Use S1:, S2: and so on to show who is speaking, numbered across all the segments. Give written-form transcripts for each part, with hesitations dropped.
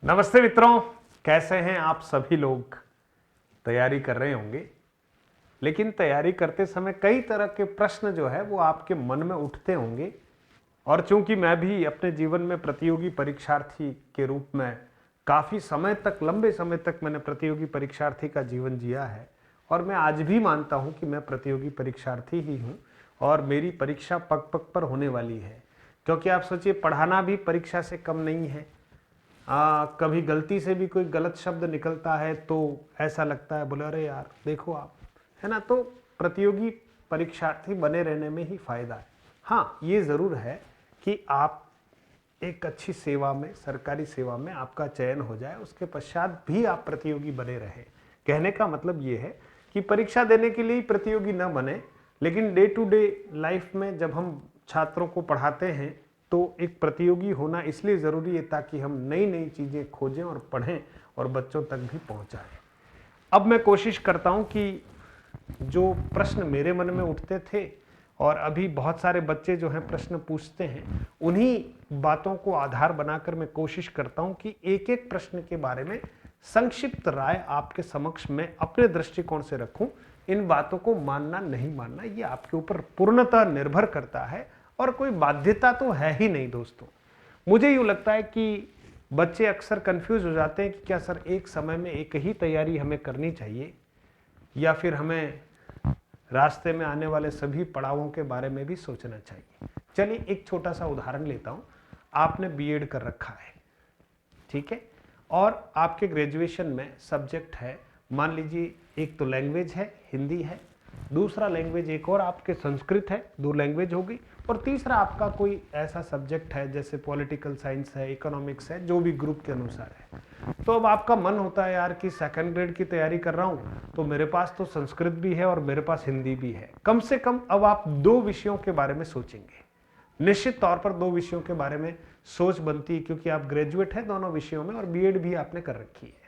S1: नमस्ते मित्रों, कैसे हैं आप सभी लोग। तैयारी कर रहे होंगे, लेकिन तैयारी करते समय कई तरह के प्रश्न जो है वो आपके मन में उठते होंगे। और चूंकि मैं भी अपने जीवन में प्रतियोगी परीक्षार्थी के रूप में काफ़ी समय तक, लंबे समय तक मैंने प्रतियोगी परीक्षार्थी का जीवन जिया है, और मैं आज भी मानता हूं कि मैं प्रतियोगी परीक्षार्थी ही हूं और मेरी परीक्षा पग पग पर होने वाली है। क्योंकि आप सोचिए, पढ़ाना भी परीक्षा से कम नहीं है। कभी गलती से भी कोई गलत शब्द निकलता है तो ऐसा लगता है, बोले अरे यार देखो आप, है ना। तो प्रतियोगी परीक्षार्थी बने रहने में ही फायदा है। हाँ, ये ज़रूर है कि आप एक अच्छी सेवा में, सरकारी सेवा में आपका चयन हो जाए, उसके पश्चात भी आप प्रतियोगी बने रहें। कहने का मतलब ये है कि परीक्षा देने के लिए ही प्रतियोगी न बने, लेकिन डे टू डे लाइफ में जब हम छात्रों को पढ़ाते हैं तो एक प्रतियोगी होना इसलिए ज़रूरी है ताकि हम नई नई चीज़ें खोजें और पढ़ें और बच्चों तक भी पहुंचाएं। अब मैं कोशिश करता हूं कि जो प्रश्न मेरे मन में उठते थे और अभी बहुत सारे बच्चे जो हैं प्रश्न पूछते हैं, उन्हीं बातों को आधार बनाकर मैं कोशिश करता हूं कि एक एक प्रश्न के बारे में संक्षिप्त राय आपके समक्ष में अपने दृष्टिकोण से रखूं। इन बातों को मानना नहीं मानना ये आपके ऊपर पूर्णतः निर्भर करता है, और कोई बाध्यता तो है ही नहीं दोस्तों। मुझे यूं लगता है कि बच्चे अक्सर कंफ्यूज हो जाते हैं कि क्या सर एक समय में एक ही तैयारी हमें करनी चाहिए, या फिर हमें रास्ते में आने वाले सभी पड़ावों के बारे में भी सोचना चाहिए। चलिए एक छोटा सा उदाहरण लेता हूं। आपने बीएड कर रखा है, ठीक है, और आपके ग्रेजुएशन में सब्जेक्ट है, मान लीजिए एक तो लैंग्वेज है, हिंदी है, दूसरा लैंग्वेज एक और आपके संस्कृत है, दो लैंग्वेज हो गई, और तीसरा आपका कोई ऐसा सब्जेक्ट है जैसे पॉलिटिकल साइंस है, इकोनॉमिक्स है, जो भी ग्रुप के अनुसार है। तो अब आपका मन होता है यार कि सेकंड ग्रेड की तैयारी कर रहा हूँ तो मेरे पास तो संस्कृत भी है और मेरे पास हिंदी भी है। कम से कम अब आप दो विषयों के बारे में सोचेंगे, निश्चित तौर पर दो विषयों के बारे में सोच बनती है, क्योंकि आप ग्रेजुएट हैं दोनों विषयों में और बीएड भी आपने कर रखी है।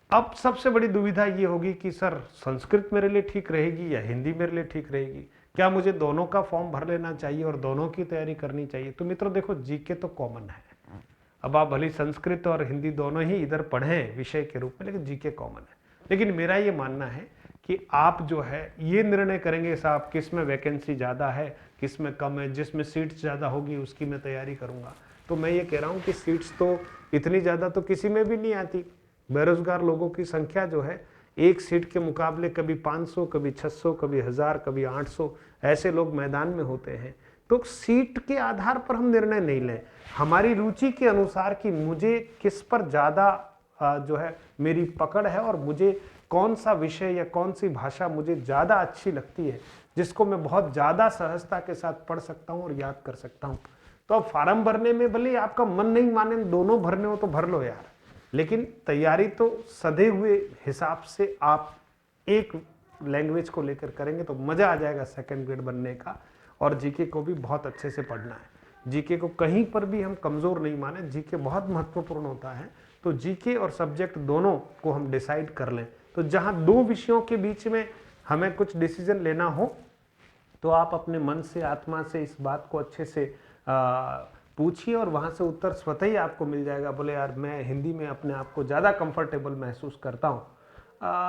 S1: अब सबसे बड़ी दुविधा ये होगी कि सर संस्कृत मेरे लिए ठीक रहेगी या हिंदी मेरे लिए ठीक रहेगी, क्या मुझे दोनों का फॉर्म भर लेना चाहिए और दोनों की तैयारी करनी चाहिए। तो मित्रों देखो, जीके तो कॉमन है। अब आप भले संस्कृत और हिंदी दोनों ही इधर पढ़ें विषय के रूप में, लेकिन जीके कॉमन है। लेकिन मेरा ये मानना है कि आप जो है ये निर्णय करेंगे साहब किस में वैकेंसी ज़्यादा है, किस में कम है, जिसमें सीट्स ज़्यादा होगी उसकी मैं तैयारी करूँगा। तो मैं ये कह रहा हूँ कि सीट्स तो इतनी ज़्यादा तो किसी में भी नहीं आती। बेरोजगार लोगों की संख्या जो है एक सीट के मुकाबले कभी 500, कभी 600, कभी 1000, कभी 800 ऐसे लोग मैदान में होते हैं। तो सीट के आधार पर हम निर्णय नहीं लें, हमारी रुचि के अनुसार कि मुझे किस पर ज़्यादा जो है मेरी पकड़ है और मुझे कौन सा विषय या कौन सी भाषा मुझे ज़्यादा अच्छी लगती है, जिसको मैं बहुत ज़्यादा सहजता के साथ पढ़ सकता हूँ और याद कर सकता हूँ। तो अब फार्म भरने में भले आपका मन नहीं माने, दोनों भरने हो तो भर लो यार, लेकिन तैयारी तो सधे हुए हिसाब से आप एक लैंग्वेज को लेकर करेंगे तो मज़ा आ जाएगा सेकंड ग्रेड बनने का। और जीके को भी बहुत अच्छे से पढ़ना है, जीके को कहीं पर भी हम कमज़ोर नहीं माने, जीके बहुत महत्वपूर्ण होता है। तो जीके और सब्जेक्ट दोनों को हम डिसाइड कर लें। तो जहाँ दो विषयों के बीच में हमें कुछ डिसीजन लेना हो तो आप अपने मन से, आत्मा से इस बात को अच्छे से पूछिए और वहाँ से उत्तर स्वतः ही आपको मिल जाएगा। बोले यार मैं हिंदी में अपने आप को ज़्यादा कंफर्टेबल महसूस करता हूँ,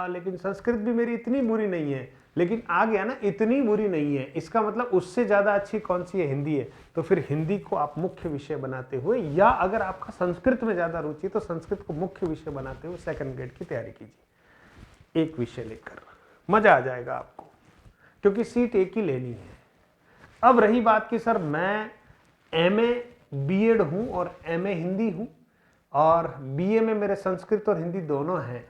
S1: लेकिन संस्कृत भी मेरी इतनी बुरी नहीं है। लेकिन आ गया ना, इतनी बुरी नहीं है, इसका मतलब उससे ज़्यादा अच्छी कौन सी है, हिंदी है। तो फिर हिंदी को आप मुख्य विषय बनाते हुए, या अगर आपका संस्कृत में ज़्यादा रुचि है तो संस्कृत को मुख्य विषय बनाते हुए सेकंड ग्रेड की तैयारी कीजिए, एक विषय लेकर। मज़ा आ जाएगा आपको, क्योंकि सीट एक ही लेनी है। अब रही बात कि सर मैं एमए बीएड हूँ और एमए हिंदी हूँ और बीए में मेरे संस्कृत और हिंदी दोनों हैं,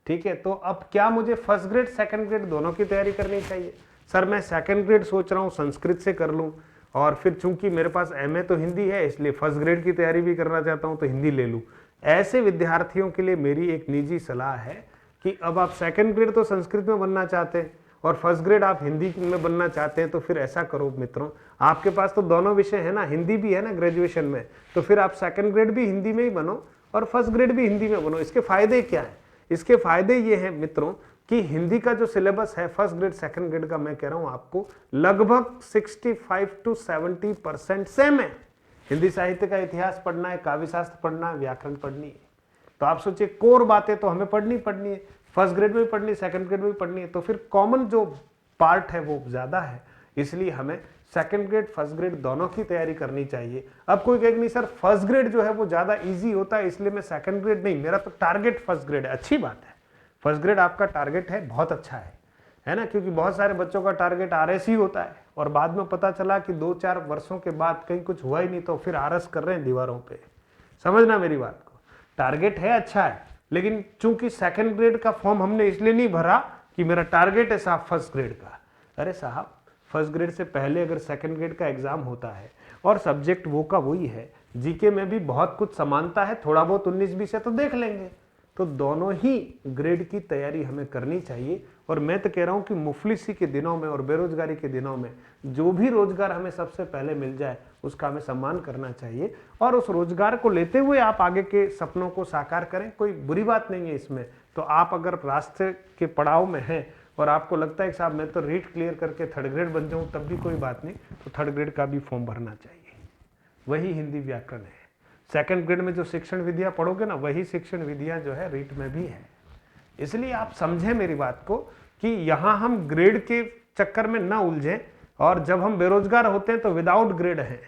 S1: ठीक है। तो अब क्या मुझे फर्स्ट ग्रेड सेकंड ग्रेड दोनों की तैयारी करनी चाहिए। सर मैं सेकंड ग्रेड सोच रहा हूँ संस्कृत से कर लूँ, और फिर चूंकि मेरे पास एमए तो हिंदी है इसलिए फर्स्ट ग्रेड की तैयारी भी करना चाहता हूँ तो हिंदी ले लूँ। ऐसे विद्यार्थियों के लिए मेरी एक निजी सलाह है कि अब आप सेकंड ग्रेड तो संस्कृत में बनना चाहते हैं और फर्स्ट ग्रेड आप हिंदी में बनना चाहते हैं, तो फिर ऐसा करो मित्रों, आपके पास तो दोनों विषय है ना, हिंदी भी है ना ग्रेजुएशन में, तो फिर आप सेकंड ग्रेड भी हिंदी में ही बनो और फर्स्ट ग्रेड भी हिंदी में बनो। इसके फायदे क्या है? इसके फायदे ये हैं मित्रों कि हिंदी का जो सिलेबस है फर्स्ट ग्रेड सेकंड ग्रेड का, मैं कह रहा हूं आपको लगभग 65 to 70% सेम है। हिंदी साहित्य का इतिहास पढ़ना है, काव्य शास्त्र पढ़ना है, व्याकरण पढ़नी है। तो आप सोचिए कोर बातें तो हमें पढ़नी है, फर्स्ट ग्रेड में भी पढ़नी है, सेकंड ग्रेड में भी पढ़नी है, तो फिर कॉमन जो पार्ट है वो ज्यादा है, इसलिए हमें सेकंड ग्रेड फर्स्ट ग्रेड दोनों की तैयारी करनी चाहिए। अब कोई कहेगा नहीं सर फर्स्ट ग्रेड जो है वो ज्यादा इजी होता है इसलिए मैं सेकंड ग्रेड नहीं, मेरा तो टारगेट फर्स्ट ग्रेड है। अच्छी बात है, फर्स्ट ग्रेड आपका टारगेट है, बहुत अच्छा है ना, क्योंकि बहुत सारे बच्चों का टारगेट आरएस ही होता है और बाद में पता चला कि 2-4 वर्षों के बाद कहीं कुछ हुआ ही नहीं तो फिर आरएस कर रहे हैं दीवारों पे। समझना मेरी बात को, टारगेट है अच्छा है, लेकिन चूंकि सेकंड ग्रेड का फॉर्म हमने इसलिए नहीं भरा कि मेरा टारगेट है साहब फर्स्ट ग्रेड का। अरे साहब फर्स्ट ग्रेड से पहले अगर सेकंड ग्रेड का एग्जाम होता है और सब्जेक्ट वो का वही है, जीके में भी बहुत कुछ समानता है, थोड़ा बहुत 19-20 है तो देख लेंगे। तो दोनों ही ग्रेड की तैयारी हमें करनी चाहिए। और मैं तो कह रहा हूं कि मुफलिसी के दिनों में और बेरोजगारी के दिनों में जो भी रोजगार हमें सबसे पहले मिल जाए उसका हमें सम्मान करना चाहिए और उस रोजगार को लेते हुए आप आगे के सपनों को साकार करें, कोई बुरी बात नहीं है इसमें। तो आप अगर रास्ते के पड़ाव में हैं और आपको लगता है कि साहब मैं तो रीट क्लियर करके थर्ड ग्रेड बन जाऊं तब भी कोई बात नहीं, तो थर्ड ग्रेड का भी फॉर्म भरना चाहिए। वही हिंदी व्याकरण है, सेकंड ग्रेड में जो शिक्षण विधियां पढ़ोगे ना वही शिक्षण विधियां जो है रीट में भी है। इसलिए आप समझें मेरी बात को कि यहां हम ग्रेड के चक्कर में ना उलझें और जब हम बेरोजगार होते हैं तो विदाउट ग्रेड है,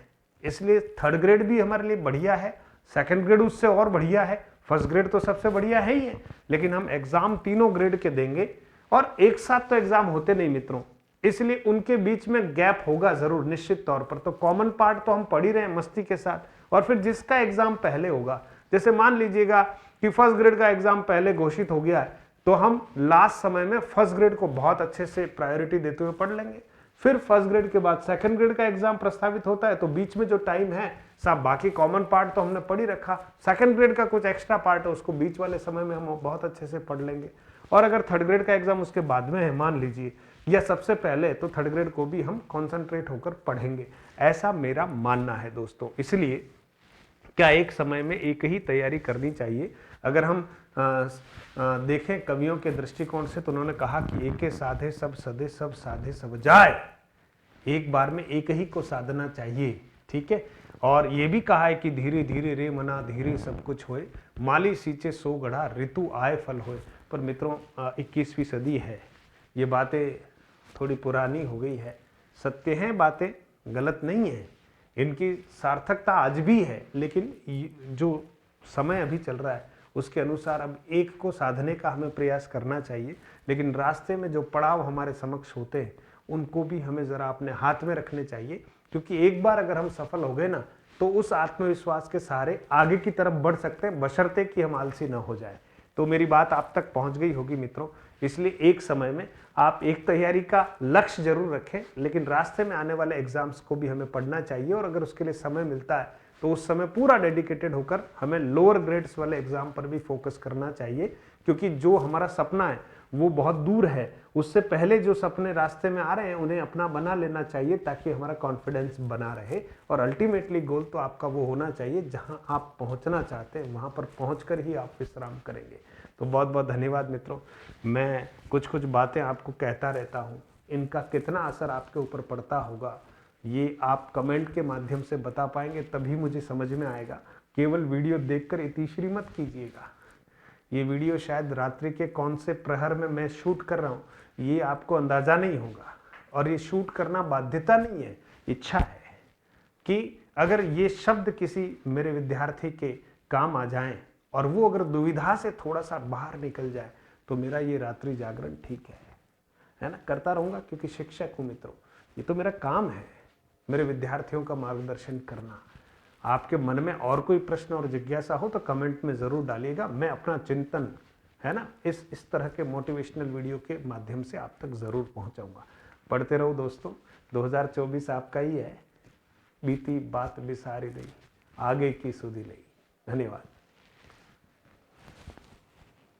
S1: इसलिए थर्ड ग्रेड भी हमारे लिए बढ़िया है, सेकंड ग्रेड उससे और बढ़िया है, फर्स्ट ग्रेड तो सबसे बढ़िया है ही है, लेकिन हम एग्जाम तीनों ग्रेड के देंगे और एक साथ तो एग्जाम होते नहीं मित्रों, इसलिए उनके बीच में गैप होगा जरूर निश्चित तौर पर। तो कॉमन पार्ट तो हम पढ़ ही रहे हैं मस्ती के साथ, और फिर जिसका एग्जाम पहले होगा, जैसे मान लीजिएगा कि फर्स्ट ग्रेड का एग्जाम पहले घोषित हो गया है तो हम लास्ट समय में फर्स्ट ग्रेड को बहुत अच्छे से प्रायोरिटी देते हुए पढ़ लेंगे। फिर फर्स्ट ग्रेड के बाद सेकंड ग्रेड का एग्जाम प्रस्तावित होता है तो बीच में जो टाइम है साहब बाकी कॉमन पार्ट तो हमने पढ़ ही रखा, सेकंड ग्रेड का कुछ एक्स्ट्रा पार्ट है उसको बीच वाले समय में हम बहुत अच्छे से पढ़ लेंगे। और अगर थर्ड ग्रेड का एग्जाम उसके बाद में है मान लीजिए या सबसे पहले, तो थर्ड ग्रेड को भी हम कॉन्सेंट्रेट होकर पढ़ेंगे, ऐसा मेरा मानना है दोस्तों। इसलिए क्या एक समय में एक ही तैयारी करनी चाहिए। अगर हम देखें कवियों के दृष्टिकोण से तो उन्होंने कहा कि एक साधे सब सदे सब साधे सब जाए, एक बार में एक ही को साधना चाहिए, ठीक है। और ये भी कहा है कि धीरे धीरे रे मना धीरे सब कुछ होए, माली सींचे सो गढ़ा ऋतु आए फल होए। पर मित्रों 21वीं सदी है, ये बातें थोड़ी पुरानी हो गई है, सत्य हैं बातें, गलत नहीं है, इनकी सार्थकता आज भी है, लेकिन जो समय अभी चल रहा है उसके अनुसार अब एक को साधने का हमें प्रयास करना चाहिए। लेकिन रास्ते में जो पड़ाव हमारे समक्ष होते हैं उनको भी हमें ज़रा अपने हाथ में रखने चाहिए, क्योंकि एक बार अगर हम सफल हो गए ना तो उस आत्मविश्वास के सहारे आगे की तरफ बढ़ सकते हैं, बशर्ते कि हम आलसी ना हो जाए। तो मेरी बात आप तक पहुंच गई होगी मित्रों। इसलिए एक समय में आप एक तैयारी का लक्ष्य जरूर रखें, लेकिन रास्ते में आने वाले एग्जाम्स को भी हमें पढ़ना चाहिए, और अगर उसके लिए समय मिलता है तो उस समय पूरा डेडिकेटेड होकर हमें लोअर ग्रेड्स वाले एग्जाम पर भी फोकस करना चाहिए, क्योंकि जो हमारा सपना है वो बहुत दूर है, उससे पहले जो सपने रास्ते में आ रहे हैं उन्हें अपना बना लेना चाहिए, ताकि हमारा कॉन्फिडेंस बना रहे। और अल्टीमेटली गोल तो आपका वो होना चाहिए जहां आप पहुंचना चाहते हैं, वहां पर पहुंचकर ही आप विश्राम करेंगे। तो बहुत बहुत धन्यवाद मित्रों। मैं कुछ कुछ बातें आपको कहता रहता हूँ, इनका कितना असर आपके ऊपर पड़ता होगा ये आप कमेंट के माध्यम से बता पाएंगे, तभी मुझे समझ में आएगा। केवल वीडियो देखकर इतिश्री मत कीजिएगा। ये वीडियो शायद रात्रि के कौन से प्रहर में मैं शूट कर रहा हूँ ये आपको अंदाजा नहीं होगा, और ये शूट करना बाध्यता नहीं है, इच्छा है कि अगर ये शब्द किसी मेरे विद्यार्थी के काम आ जाएं और वो अगर दुविधा से थोड़ा सा बाहर निकल जाए तो मेरा ये रात्रि जागरण ठीक है ना, करता रहूंगा, क्योंकि शिक्षक हूं मित्रों, ये तो मेरा काम है, मेरे विद्यार्थियों का मार्गदर्शन करना। आपके मन में और कोई प्रश्न और जिज्ञासा हो तो कमेंट में जरूर डालिएगा, मैं अपना चिंतन है ना इस तरह के मोटिवेशनल वीडियो के माध्यम से आप तक जरूर पहुंचाऊंगा। पढ़ते रहो दोस्तों, 2024 आपका ही है, बीती बात बिसारी नहीं, आगे की सुधी नहीं। धन्यवाद।